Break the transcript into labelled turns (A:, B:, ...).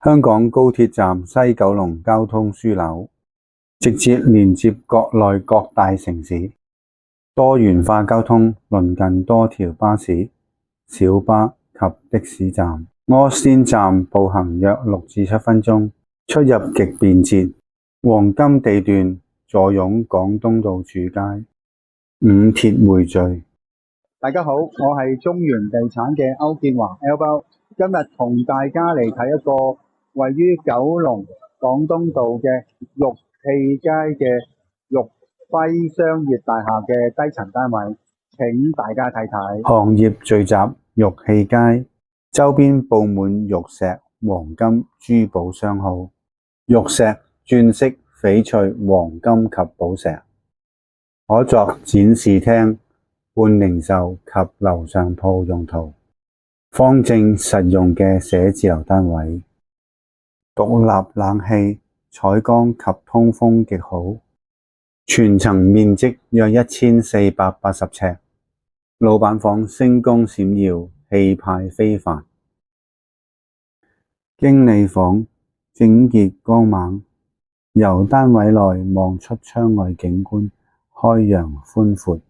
A: 香港高鐵站西九龍交通樞紐，直接連接國內各大城市，多元化交通，鄰近多條巴士、小巴及的士站。柯仙站步行約6至7分鐘，出入極便捷。黃金地段坐擁廣東道主街，五鐵匯聚。
B: 大家好，我係中原地產嘅歐建華 Elbow， 今日同大家嚟睇一個位於九龍廣東道嘅玉器街嘅玉輝商業大廈嘅低層單位，請大家睇睇。
A: 行業聚集玉器街，周邊佈滿玉石、黃金、珠寶商號，玉石、鑽飾、翡翠、黃金及寶石，可作展示廳、半零售及樓上鋪用途。方正實用嘅寫字樓單位，獨立冷氣、採光及通風極好，全層面積約1480尺。老闆房星光閃耀，氣派非凡。經理房整潔光猛，由單位內望出窗外景觀，開揚寬闊。